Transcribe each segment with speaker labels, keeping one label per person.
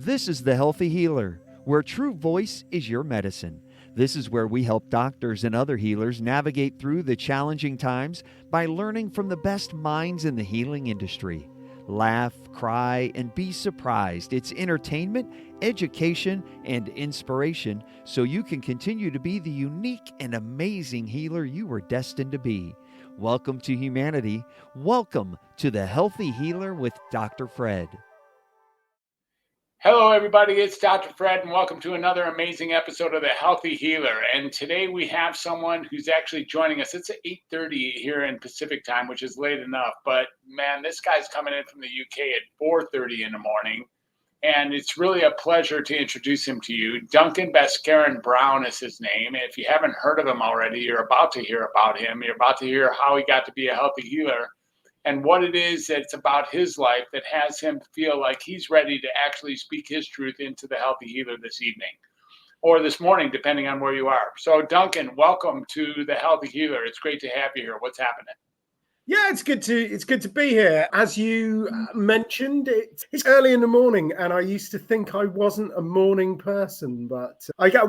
Speaker 1: This is The Healthy Healer, where true voice is your medicine. This is where we help doctors and other healers navigate through the challenging times by learning from the best minds in the healing industry. Laugh, cry, and be surprised. It's entertainment, education, and inspiration so you can continue to be the unique and amazing healer you were destined to be. Welcome to humanity. Welcome to The Healthy Healer with Dr. Fred.
Speaker 2: Hello, everybody. It's Dr. Fred, and welcome to another amazing episode of The Healthy Healer. And today we have someone who's actually joining us. It's at 8:30 here in Pacific time, which is late enough. But man, this guy's coming in from the UK at 4:30 in the morning. And it's really a pleasure to introduce him to you. Duncan Bhaskaran Brown is his name. And if you haven't heard of him already, you're about to hear about him. You're about to hear how he got to be a healthy healer and what it is that's about his life that has him feel like he's ready to actually speak his truth into the healthy healer this evening or this morning, depending on where you are. So Duncan, welcome to the Healthy Healer. It's great to have you here. What's happening?
Speaker 3: Yeah, it's good to be here. As you mentioned, it's early in the morning, and I used to think I wasn't a morning person, but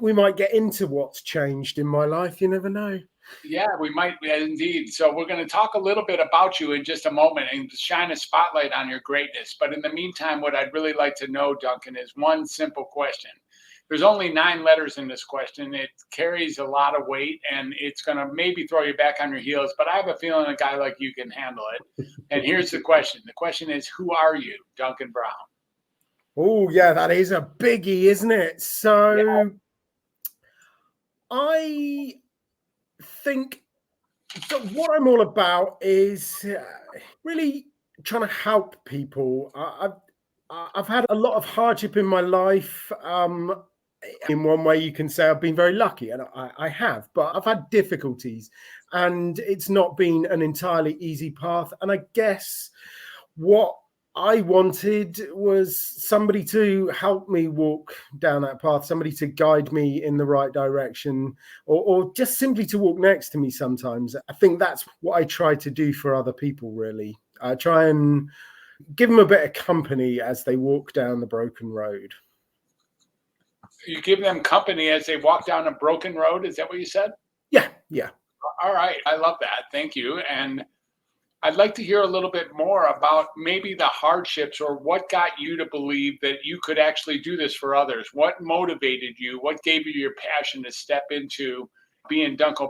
Speaker 3: we might get into what's changed in my life. You never know.
Speaker 2: Yeah, we might indeed. So we're going to talk a little bit about you in just a moment and shine a spotlight on your greatness. But in the meantime, what I'd really like to know, Duncan, is one simple question. There's only 9 letters in this question. It carries a lot of weight, and it's going to maybe throw you back on your heels. But I have a feeling a guy like you can handle it. And here's the question. The question is, who are you, Duncan Brown?
Speaker 3: Oh, yeah, that is a biggie, isn't it? So yeah. I think that what I'm all about is really trying to help people. I've had a lot of hardship in my life. In one way, you can say I've been very lucky, and I have, but I've had difficulties, and it's not been an entirely easy path. And I guess what I wanted was somebody to help me walk down that path, somebody to guide me in the right direction, or just simply to walk next to me sometimes. I think that's what I try to do for other people, really. I try and give them a bit of company as they walk down the broken road.
Speaker 2: You give them company as they walk down a broken road? Is that what you said?
Speaker 3: Yeah.
Speaker 2: All right. I love that. Thank you. And I'd like to hear a little bit more about maybe the hardships or what got you to believe that you could actually do this for others. What motivated you? What gave you your passion to step into being Duncan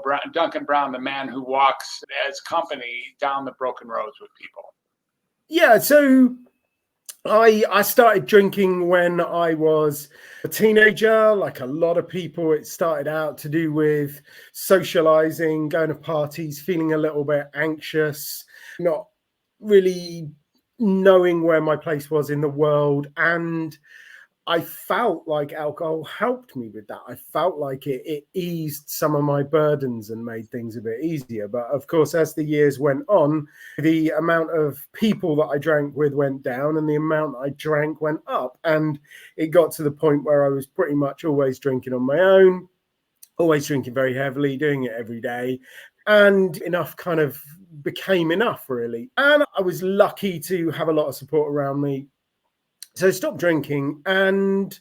Speaker 2: Brown, the man who walks as company down the broken roads with people?
Speaker 3: Yeah, so I started drinking when I was a teenager. Like a lot of people, it started out to do with socializing, going to parties, feeling a little bit anxious, not really knowing where my place was in the world. And I felt like alcohol helped me with that. I felt like it eased some of my burdens and made things a bit easier. But of course, as the years went on, the amount of people that I drank with went down and the amount I drank went up. And it got to the point where I was pretty much always drinking on my own, always drinking very heavily, doing it every day. And enough kind of became enough, really. And I was lucky to have a lot of support around me. So I stopped drinking, and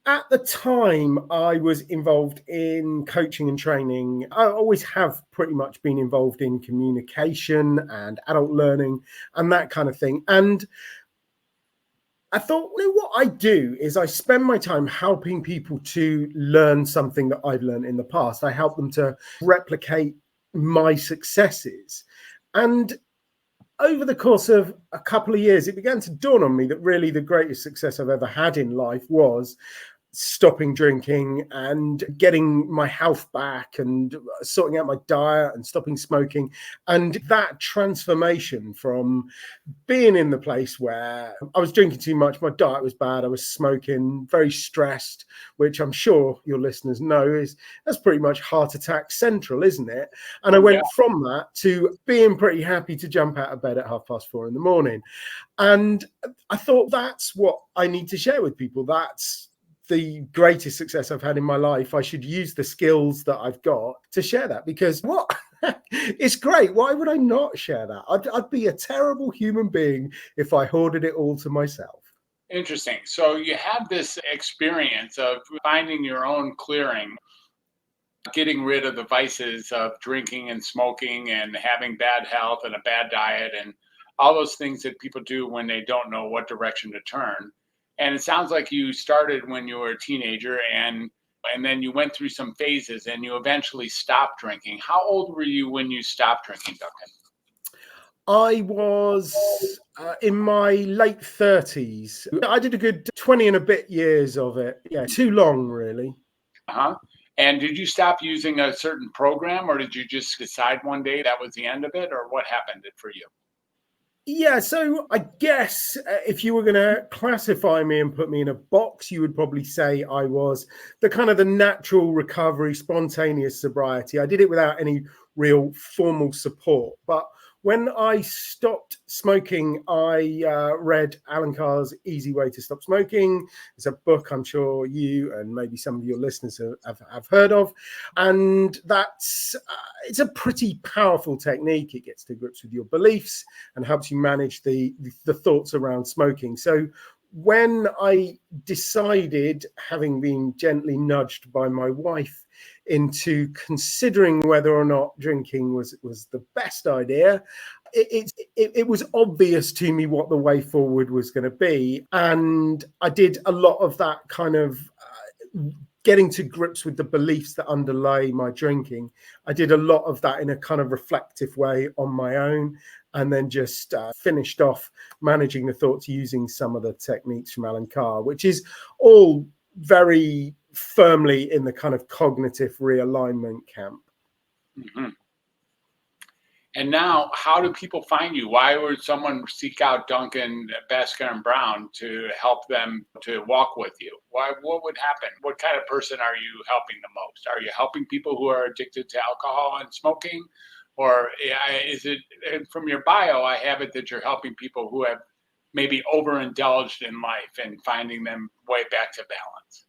Speaker 3: at the time I was involved in coaching and training. I always have pretty much been involved in communication and adult learning and that kind of thing. And I thought, what I do is I spend my time helping people to learn something that I've learned in the past. I help them to replicate my successes. And over the course of a couple of years, it began to dawn on me that really the greatest success I've ever had in life was stopping drinking and getting my health back and sorting out my diet and stopping smoking. And that transformation from being in the place where I was drinking too much, my diet was bad, I was smoking, very stressed, which I'm sure your listeners know that's pretty much heart attack central, isn't it? And I went from that to being pretty happy to jump out of bed at 4:30 in the morning. And I thought that's what I need to share with people. That's the greatest success I've had in my life. I should use the skills that I've got to share that, because it's great. Why would I not share that? I'd be a terrible human being if I hoarded it all to myself.
Speaker 2: Interesting. So you have this experience of finding your own clearing, getting rid of the vices of drinking and smoking and having bad health and a bad diet and all those things that people do when they don't know what direction to turn. And it sounds like you started when you were a teenager and then you went through some phases and you eventually stopped drinking. How old were you when you stopped drinking, Duncan?
Speaker 3: I was in my late 30s. I did a good 20 and a bit years of it. Yeah, too long, really.
Speaker 2: Uh-huh. And did you stop using a certain program or did you just decide one day that was the end of it or what happened for you?
Speaker 3: Yeah, so I guess if you were going to classify me and put me in a box, you would probably say I was the kind of the natural recovery, spontaneous sobriety. I did it without any real formal support. But when I stopped smoking, I read Alan Carr's Easyway to Stop Smoking. It's a book I'm sure you and maybe some of your listeners have heard of. And that's it's a pretty powerful technique. It gets to grips with your beliefs and helps you manage the thoughts around smoking. So when I decided, having been gently nudged by my wife into considering whether or not drinking was the best idea, it was obvious to me what the way forward was going to be. And I did a lot of that kind of getting to grips with the beliefs that underlay my drinking. I did a lot of that in a kind of reflective way on my own, and then just finished off managing the thoughts using some of the techniques from Alan Carr, which is all very firmly in the kind of cognitive realignment camp.
Speaker 2: Mm-hmm. And now, how do people find you? Why would someone seek out Duncan Bhaskaran Brown to help them to walk with you? Why? What would happen? What kind of person are you helping the most? Are you helping people who are addicted to alcohol and smoking? Or is it, from your bio, I have it that you're helping people who have maybe overindulged in life and finding them way back to balance?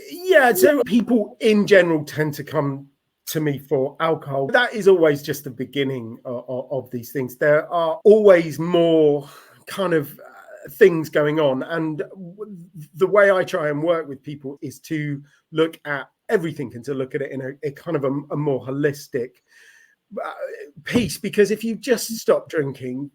Speaker 3: Yeah, so people in general tend to come to me for alcohol. That is always just the beginning of these things. There are always more kind of things going on. And the way I try and work with people is to look at everything and to look at it in a kind of a more holistic piece. Because if you just stop drinking,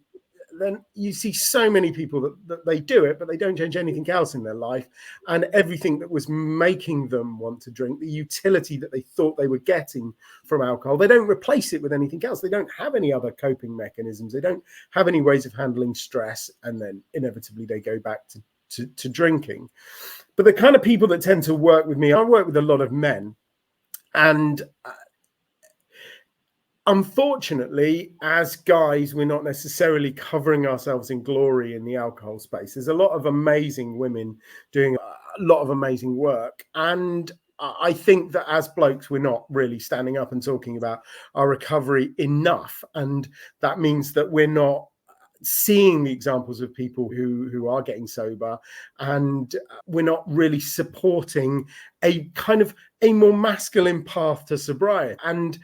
Speaker 3: then you see so many people that they do it, but they don't change anything else in their life. And everything that was making them want to drink, the utility that they thought they were getting from alcohol, they don't replace it with anything else. They don't have any other coping mechanisms. They don't have any ways of handling stress. And then inevitably they go back to drinking. But the kind of people that tend to work with me, I work with a lot of men. And unfortunately, as guys, we're not necessarily covering ourselves in glory in the alcohol space. There's a lot of amazing women doing a lot of amazing work. And I think that as blokes, we're not really standing up and talking about our recovery enough. And that means that we're not seeing the examples of people who are getting sober, and we're not really supporting a kind of a more masculine path to sobriety. And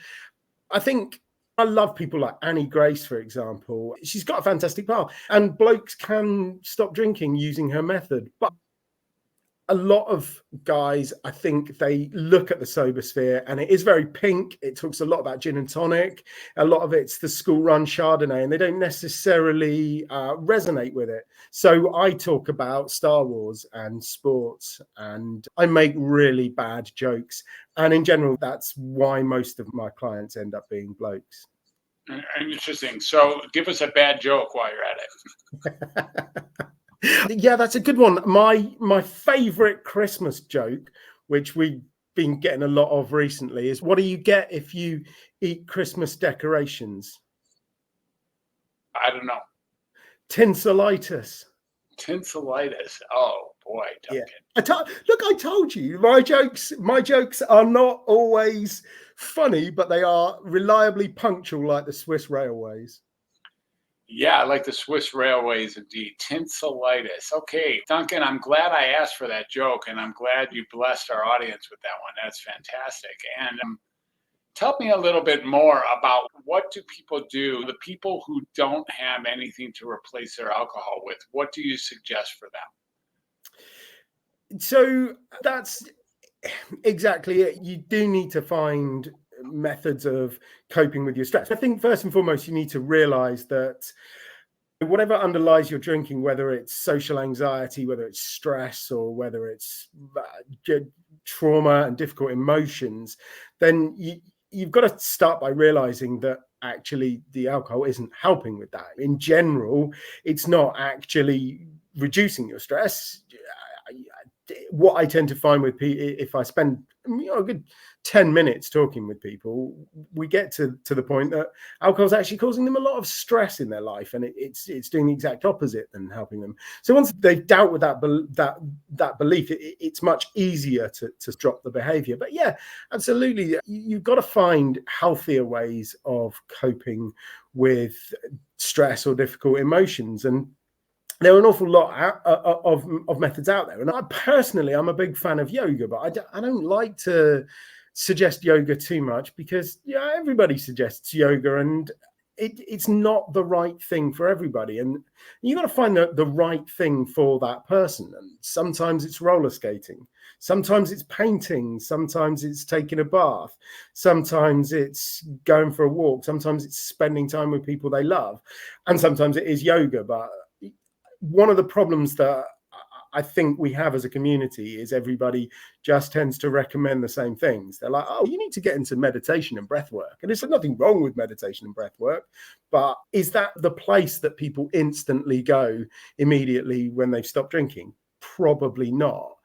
Speaker 3: I think I love people like Annie Grace, for example. She's got a fantastic path, and blokes can stop drinking using her method. But a lot of guys, I think they look at the sober sphere and it is very pink. It talks a lot about gin and tonic. A lot of it's the school run Chardonnay, and they don't necessarily resonate with it. So I talk about Star Wars and sports, and I make really bad jokes. And in general, that's why most of my clients end up being blokes.
Speaker 2: Interesting. So give us a bad joke while you're at it.
Speaker 3: Yeah, that's a good one. My favorite Christmas joke, which we've been getting a lot of recently, is what do you get if you eat Christmas decorations?
Speaker 2: I don't know.
Speaker 3: Tinselitis.
Speaker 2: Tinselitis. Oh boy, Duncan.
Speaker 3: Yeah. I told you my jokes are not always funny, but they are reliably punctual like the Swiss railways.
Speaker 2: Yeah, like the Swiss railways, indeed. Tinselitis. Okay, Duncan, I'm glad I asked for that joke, and I'm glad you blessed our audience with that one. That's fantastic. And tell me a little bit more about what do people do, the people who don't have anything to replace their alcohol with, what do you suggest for them?
Speaker 3: So that's exactly it. You do need to find methods of coping with your stress. I think first and foremost, you need to realize that whatever underlies your drinking, whether it's social anxiety, whether it's stress, or whether it's trauma and difficult emotions, then you've got to start by realizing that actually the alcohol isn't helping with that. In general, it's not actually reducing your stress. What I tend to find with people, if I spend a good 10 minutes talking with people, we get to the point that alcohol is actually causing them a lot of stress in their life, and it's doing the exact opposite than helping them. So once they've dealt with that belief, it's much easier to drop the behavior. But yeah, absolutely, you've got to find healthier ways of coping with stress or difficult emotions, and there are an awful lot of methods out there. And I'm a big fan of yoga, but I don't like to suggest yoga too much because everybody suggests yoga, and it's not the right thing for everybody. And you've got to find the right thing for that person. And sometimes it's roller skating, sometimes it's painting, sometimes it's taking a bath, sometimes it's going for a walk, sometimes it's spending time with people they love, and sometimes it is yoga. But one of the problems that I think we have as a community is everybody just tends to recommend the same things. They're like, oh, you need to get into meditation and breath work. And there's nothing wrong with meditation and breath work, but is that the place that people instantly go immediately when they've stopped drinking? Probably not.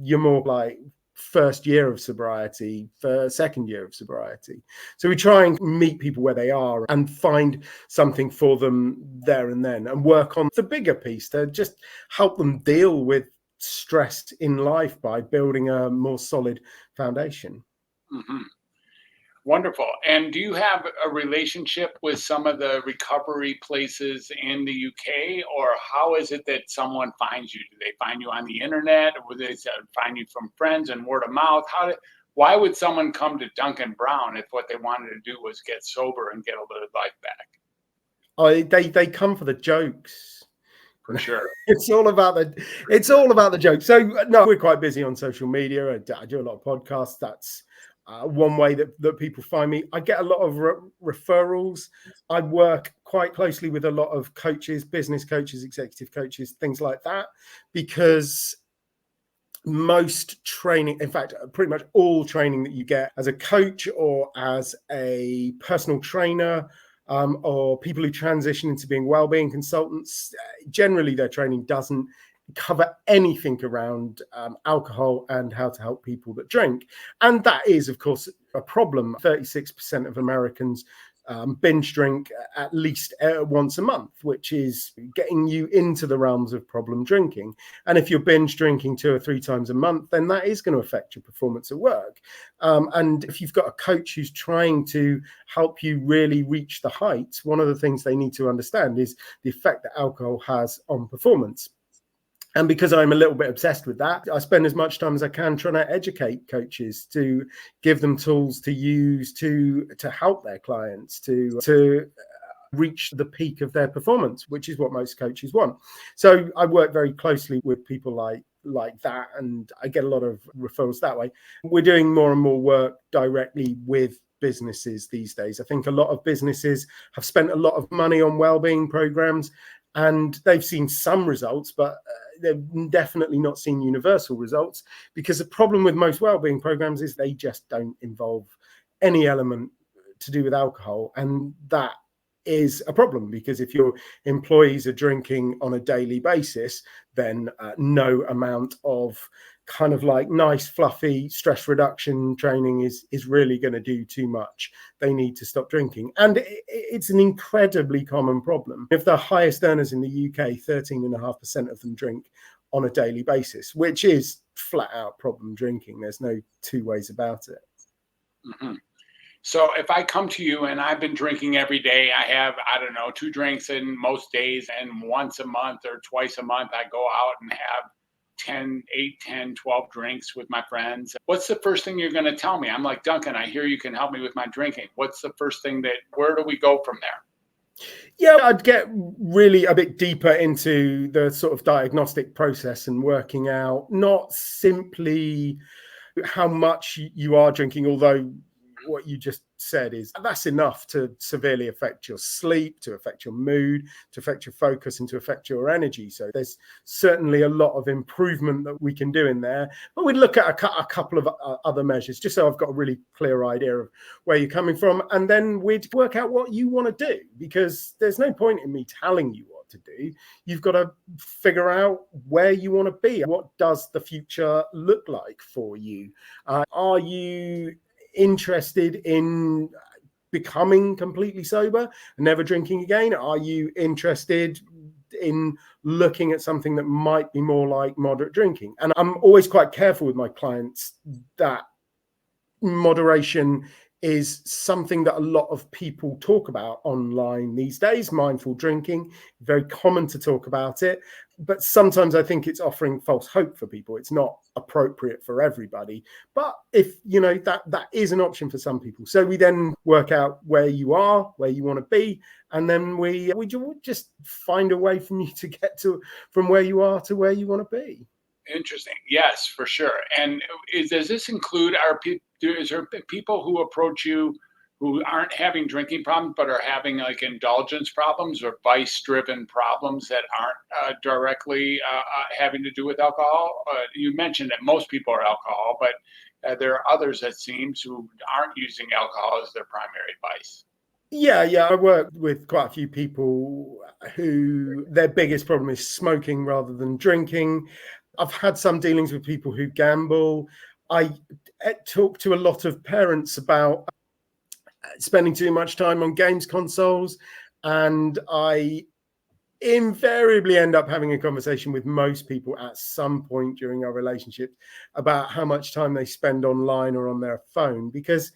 Speaker 3: You're more like first year of sobriety, for second year of sobriety. So we try and meet people where they are and find something for them there and then, and work on the bigger piece to just help them deal with stress in life by building a more solid foundation.
Speaker 2: Mm-hmm. Wonderful. And do you have a relationship with some of the recovery places in the UK, or how is it that someone finds you? Do they find you on the internet, or would they find you from friends and word of mouth? Why would someone come to Duncan Brown if what they wanted to do was get sober and get a little life back?
Speaker 3: They come for the jokes.
Speaker 2: For sure.
Speaker 3: It's all about the joke. So no, we're quite busy on social media. I do a lot of podcasts. That's one way that people find me. I get a lot of referrals. I work quite closely with a lot of coaches, business coaches, executive coaches, things like that, because most training, in fact, pretty much all training that you get as a coach or as a personal trainer, or people who transition into being wellbeing consultants, generally their training doesn't cover anything around alcohol and how to help people that drink. And that is, of course, a problem. 36% of Americans binge drink at least once a month, which is getting you into the realms of problem drinking. And if you're binge drinking 2 or 3 times a month, then that is going to affect your performance at work. And if you've got a coach who's trying to help you really reach the heights, one of the things they need to understand is the effect that alcohol has on performance. And because I'm a little bit obsessed with that, I spend as much time as I can trying to educate coaches, to give them tools to use to help their clients to reach the peak of their performance, which is what most coaches want. So I work very closely with people like that, and I get a lot of referrals that way. We're doing more and more work directly with businesses these days. I think a lot of businesses have spent a lot of money on wellbeing programs, and they've seen some results, but they've definitely not seen universal results, because the problem with most wellbeing programs is they just don't involve any element to do with alcohol. And that is a problem, because if your employees are drinking on a daily basis, then no amount of kind of like nice fluffy stress reduction training is really going to do too much. They need to stop drinking, and it's an incredibly common problem. If the highest earners in the UK, 13.5% of them drink on a daily basis, which is flat out problem drinking. There's no two ways about it.
Speaker 2: Mm-hmm. So if I come to you and I've been drinking every day, I have, 2 drinks in most days, and once a month or twice a month, I go out and have 8, 10, 12 drinks with my friends. What's the first thing you're going to tell me? I'm like, Duncan, I hear you can help me with my drinking. What's the first thing where do we go from there?
Speaker 3: Yeah, I'd get really a bit deeper into the sort of diagnostic process and working out not simply how much you are drinking, although what you just said is that's enough to severely affect your sleep, to affect your mood, to affect your focus, and to affect your energy. So there's certainly a lot of improvement that we can do in there. But we'd look at a couple of other measures, just so I've got a really clear idea of where you're coming from. And then we'd work out what you want to do, because there's no point in me telling you what to do. You've got to figure out where you want to be. What does the future look like for you? Are you interested in becoming completely sober, never drinking again? Are you interested in looking at something that might be more like moderate drinking? And I'm always quite careful with my clients that moderation is something that a lot of people talk about online these days. Mindful drinking, very common to talk about it, but sometimes I think it's offering false hope for people. It's not appropriate for everybody, but if that is an option for some people. So we then work out where you are, where you want to be, and then we just find a way from you to get to from where you are to where you want to be.
Speaker 2: Interesting. Yes, for sure. And does this include is there people who approach you who aren't having drinking problems but are having like indulgence problems or vice-driven problems that aren't directly having to do with alcohol? You mentioned that most people are alcohol, but there are others, it seems, who aren't using alcohol as their primary vice.
Speaker 3: Yeah. I work with quite a few people who their biggest problem is smoking rather than drinking. I've had some dealings with people who gamble. I talk to a lot of parents about spending too much time on games consoles, and I invariably end up having a conversation with most people at some point during our relationship about how much time they spend online or on their phone, because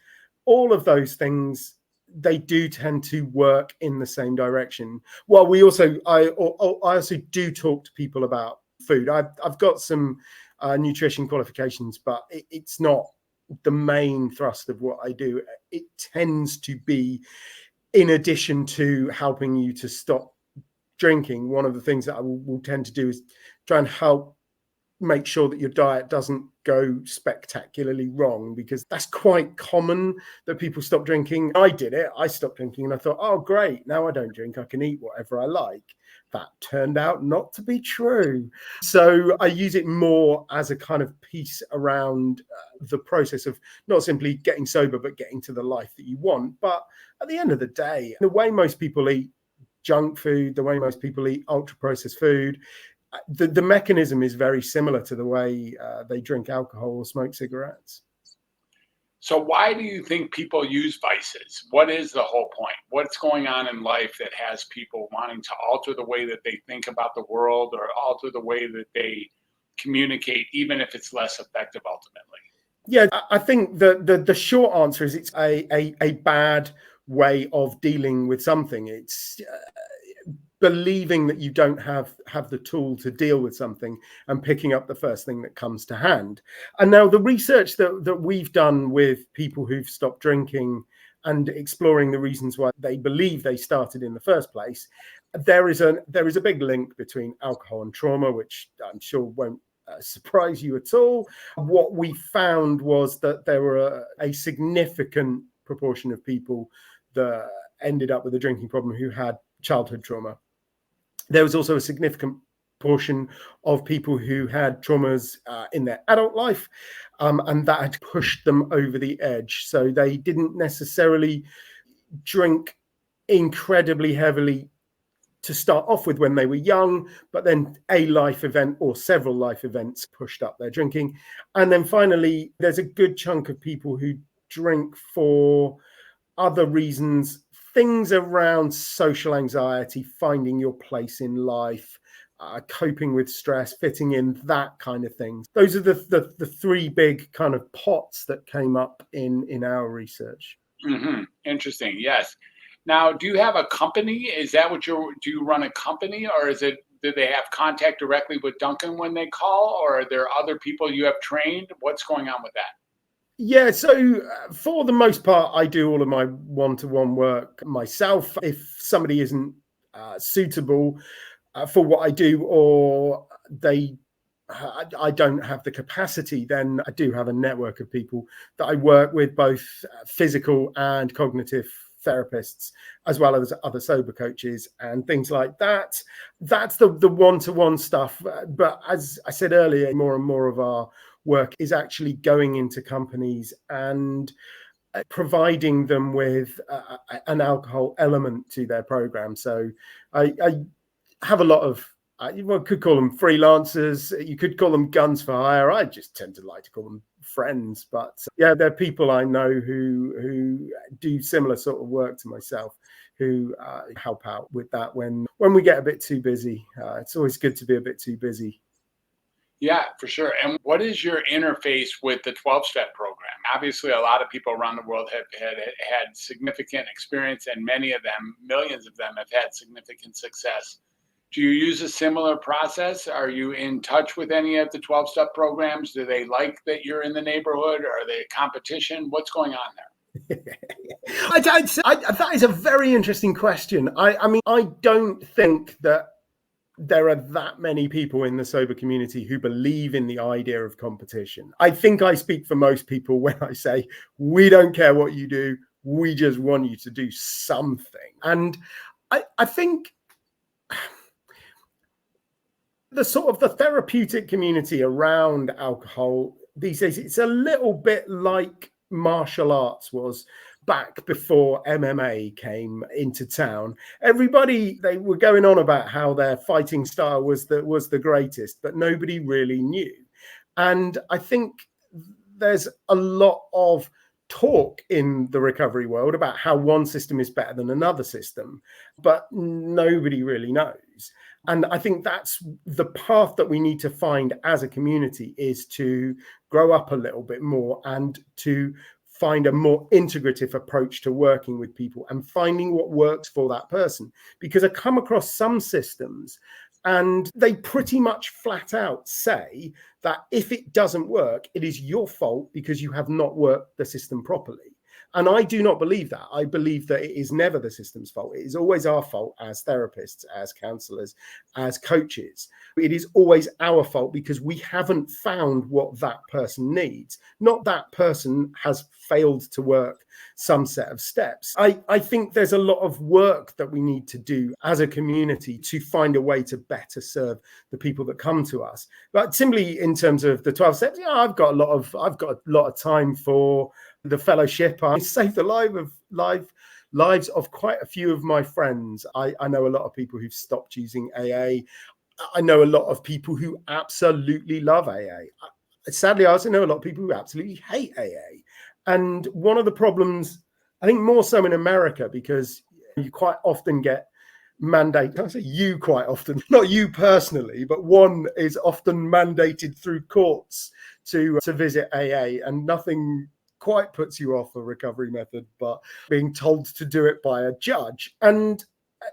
Speaker 3: all of those things, they do tend to work in the same direction. Well, I also do talk to people about food. I've got some nutrition qualifications, but it's not the main thrust of what I do. It tends to be in addition to helping you to stop drinking. One of the things that I will tend to do is try and help make sure that your diet doesn't go spectacularly wrong, because that's quite common that people stop drinking. I did it. I stopped drinking and I thought, oh, great, now I don't drink. I can eat whatever I like. That turned out not to be true. So I use it more as a kind of piece around the process of not simply getting sober, but getting to the life that you want. But at the end of the day, the way most people eat junk food, the way most people eat ultra processed food, the mechanism is very similar to the way they drink alcohol or smoke cigarettes.
Speaker 2: So why do you think people use vices? What is the whole point? What's going on in life that has people wanting to alter the way that they think about the world or alter the way that they communicate, even if it's less effective ultimately?
Speaker 3: Yeah, I think the short answer is it's a bad way of dealing with something. It's believing that you don't have the tool to deal with something and picking up the first thing that comes to hand. And now the research that we've done with people who've stopped drinking and exploring the reasons why they believe they started in the first place, there is a big link between alcohol and trauma, which I'm sure won't surprise you at all. What we found was that there were a significant proportion of people that ended up with a drinking problem who had childhood trauma. There was also a significant portion of people who had traumas in their adult life, and that had pushed them over the edge. So they didn't necessarily drink incredibly heavily to start off with when they were young, but then a life event or several life events pushed up their drinking. And then finally, there's a good chunk of people who drink for other reasons, things around social anxiety, finding your place in life, coping with stress, fitting in, that kind of thing. Those are the three big kind of pots that came up in our research.
Speaker 2: Mm-hmm. Interesting. Yes. Now, do you have a company? Is that what do you run a company, or do they have contact directly with Duncan when they call, or are there other people you have trained? What's going on with that?
Speaker 3: Yeah, so for the most part, I do all of my one-to-one work myself. If somebody isn't suitable for what I do, or I don't have the capacity, then I do have a network of people that I work with, both physical and cognitive therapists, as well as other sober coaches and things like that. That's the one-to-one stuff. But as I said earlier, more and more of our work is actually going into companies and providing them with an alcohol element to their program. So I have a lot of, you could call them freelancers, you could call them guns for hire. I just tend to like to call them friends. But yeah, they're people I know who do similar sort of work to myself, who help out with that when we get a bit too busy. It's always good to be a bit too busy.
Speaker 2: Yeah, for sure. And what is your interface with the 12-step program? Obviously, a lot of people around the world have had significant experience, and many of them, millions of them, have had significant success. Do you use a similar process? Are you in touch with any of the 12-step programs? Do they like that you're in the neighborhood? Are they competition? What's going on there?
Speaker 3: That is a very interesting question. I mean, I don't think that there are that many people in the sober community who believe in the idea of competition. I think I speak for most people when I say, we don't care what you do, we just want you to do something. And I think the sort of the therapeutic community around alcohol these days, it's a little bit like martial arts was back before MMA came into town. Everybody, they were going on about how their fighting style was the greatest, but nobody really knew. And I think there's a lot of talk in the recovery world about how one system is better than another system, but nobody really knows. And I think that's the path that we need to find as a community, is to grow up a little bit more and to find a more integrative approach to working with people and finding what works for that person. Because I come across some systems and they pretty much flat out say that if it doesn't work, it is your fault because you have not worked the system properly. And I do not believe that. I believe that it is never the system's fault. It is always our fault as therapists, as counselors, as coaches. It is always our fault because we haven't found what that person needs. Not that person has failed to work some set of steps. I think there's a lot of work that we need to do as a community to find a way to better serve the people that come to us. But simply in terms of the 12 steps, yeah, I've got a lot of time for the fellowship. I saved the lives of quite a few of my friends. I know a lot of people who've stopped using AA. I know a lot of people who absolutely love AA. Sadly, I also know a lot of people who absolutely hate AA. And one of the problems, I think more so in America, because you quite often get mandated, I say you quite often, not you personally, but one is often mandated through courts to visit AA, and nothing quite puts you off a recovery method, but being told to do it by a judge. And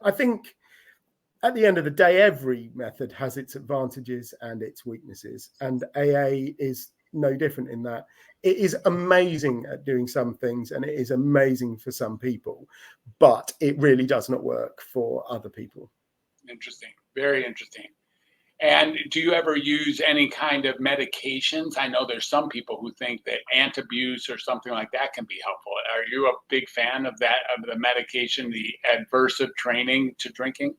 Speaker 3: I think at the end of the day, every method has its advantages and its weaknesses, and AA is no different in that. It is amazing at doing some things and it is amazing for some people, but it really does not work for other people.
Speaker 2: Interesting. Very interesting. And do you ever use any kind of medications? I know there's some people who think that antabuse or something like that can be helpful. Are you a big fan of that, of the medication, the adversive training to drinking?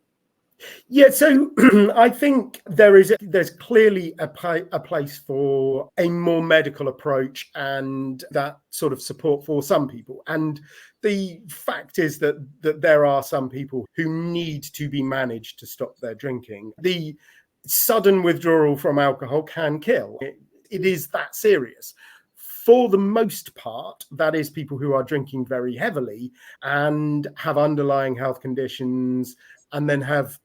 Speaker 3: Yeah, so I think there's clearly a place for a more medical approach and that sort of support for some people. And the fact is that there are some people who need to be managed to stop their drinking. The sudden withdrawal from alcohol can kill. It is that serious. For the most part, that is people who are drinking very heavily and have underlying health conditions, and then have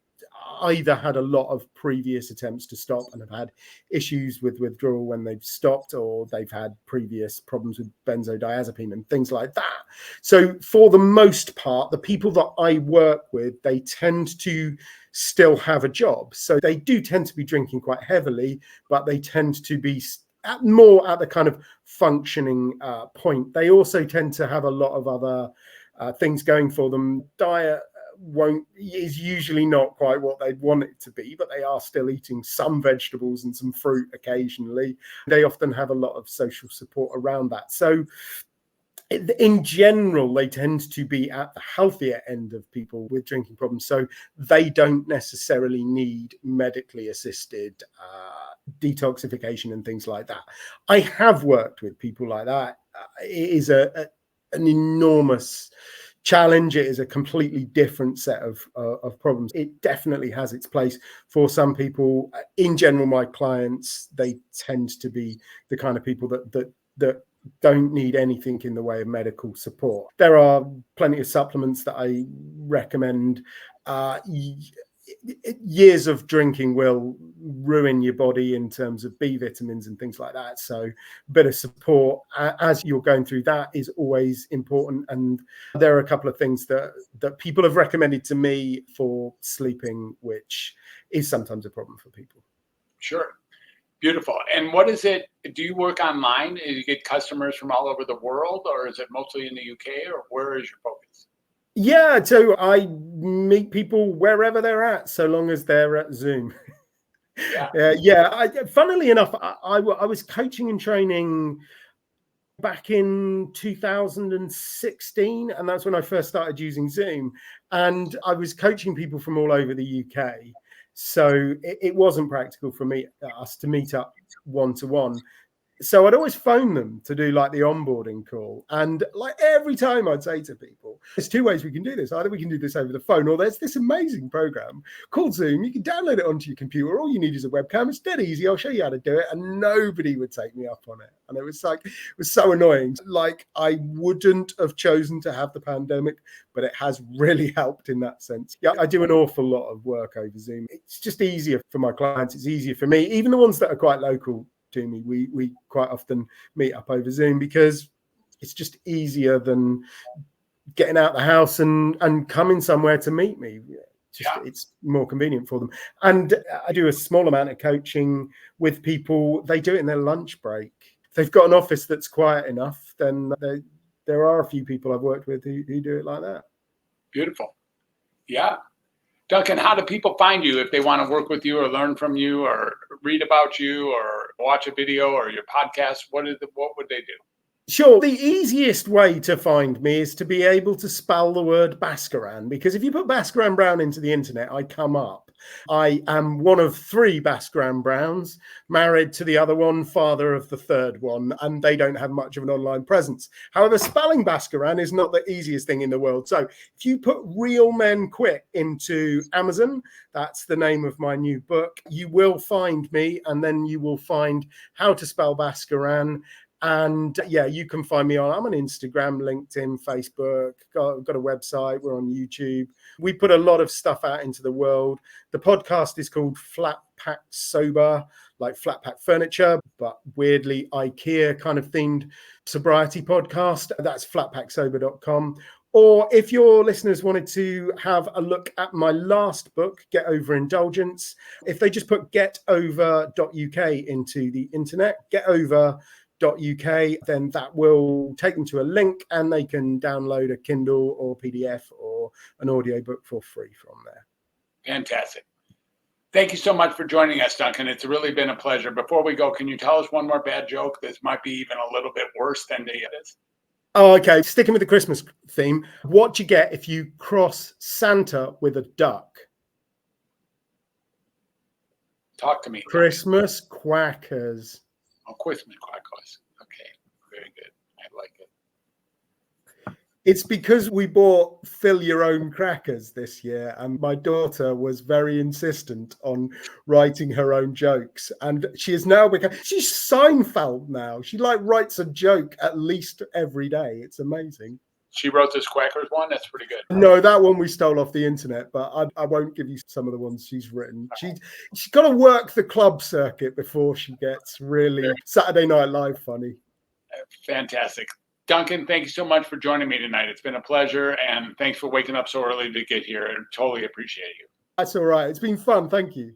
Speaker 3: either had a lot of previous attempts to stop and have had issues with withdrawal when they've stopped, or they've had previous problems with benzodiazepine and things like that. So for the most part, the people that I work with, they tend to still have a job. So they do tend to be drinking quite heavily, but they tend to be more at the kind of functioning point. They also tend to have a lot of other things going for them. Diet is usually not quite what they'd want it to be, but they are still eating some vegetables and some fruit occasionally. They often have a lot of social support around that. So in general, they tend to be at the healthier end of people with drinking problems. So they don't necessarily need medically assisted detoxification and things like that. I have worked with people like that. It is an enormous challenge. It is a completely different set of problems. It definitely has its place for some people. In general, my clients, they tend to be the kind of people that don't need anything in the way of medical support. There are plenty of supplements that I recommend. Years of drinking will ruin your body in terms of B vitamins and things like that. So a bit of support as you're going through that is always important. And there are a couple of things that people have recommended to me for sleeping, which is sometimes a problem for people.
Speaker 2: Sure. Beautiful. And what is it? Do you work online? Do you get customers from all over the world, or is it mostly in the UK, or where is your focus?
Speaker 3: Yeah, so I meet people wherever they're at, so long as they're at Zoom.
Speaker 2: Yeah.
Speaker 3: Funnily enough, I was coaching and training back in 2016, and that's when I first started using Zoom. And I was coaching people from all over the UK. So it wasn't practical for us to meet up one-to-one. So I'd always phone them to do like the onboarding call. And like every time I'd say to people, there's two ways we can do this. Either we can do this over the phone, or there's this amazing program called Zoom. You can download it onto your computer. All you need is a webcam. It's dead easy. I'll show you how to do it. And nobody would take me up on it. And it was so annoying. Like I wouldn't have chosen to have the pandemic, but it has really helped in that sense. Yeah, I do an awful lot of work over Zoom. It's just easier for my clients. It's easier for me. Even the ones that are quite local to me, we quite often meet up over Zoom because it's just easier than getting out the house and coming somewhere to meet me. It's more convenient for them. And I do a small amount of coaching with people. They do it in their lunch break. If they've got an office that's quiet enough, then there are a few people I've worked with who do it like that.
Speaker 2: Beautiful. Yeah. Duncan, how do people find you if they want to work with you or learn from you or read about you or watch a video or your podcast? What would they do?
Speaker 3: Sure. The easiest way to find me is to be able to spell the word Bhaskaran, because if you put Bhaskaran Brown into the internet, I come up. I am one of 3 Bhaskaran Browns, married to the other one, father of the third one, and they don't have much of an online presence. However, spelling Bhaskaran is not the easiest thing in the world. So if you put Real Men Quit into Amazon, that's the name of my new book, you will find me, and then you will find how to spell Bhaskaran. And yeah, you can find me I'm on Instagram, LinkedIn, Facebook, got a website. We're on YouTube. We put a lot of stuff out into the world. The podcast is called Flat Pack Sober, like flat pack furniture, but weirdly IKEA kind of themed sobriety podcast. That's flatpacksober.com. Or if your listeners wanted to have a look at my last book, Get Overindulgence, if they just put getover.uk into the internet, getover.uk, then that will take them to a link and they can download a Kindle or PDF or an audiobook for free from there.
Speaker 2: Fantastic. Thank you so much for joining us, Duncan. It's really been a pleasure. Before we go, can you tell us one more bad joke? This might be even a little bit worse than the others.
Speaker 3: Oh, okay. Sticking with the Christmas theme, what do you get if you cross Santa with a duck?
Speaker 2: Talk to me.
Speaker 3: Christmas quackers.
Speaker 2: Oh, Christmas quackers. Okay, very good. I like it.
Speaker 3: It's because we bought fill your own crackers this year, and my daughter was very insistent on writing her own jokes, and she is now she's Seinfeld now. She writes a joke at least every day. It's amazing.
Speaker 2: She wrote this quackers one. That's pretty good.
Speaker 3: No, that one we stole off the internet, but I won't give you some of the ones she's written. She's got to work the club circuit before she gets really Saturday Night Live funny.
Speaker 2: Fantastic. Duncan, thank you so much for joining me tonight. It's been a pleasure, and thanks for waking up so early to get here. I totally appreciate you.
Speaker 3: That's all right. It's been fun. Thank you.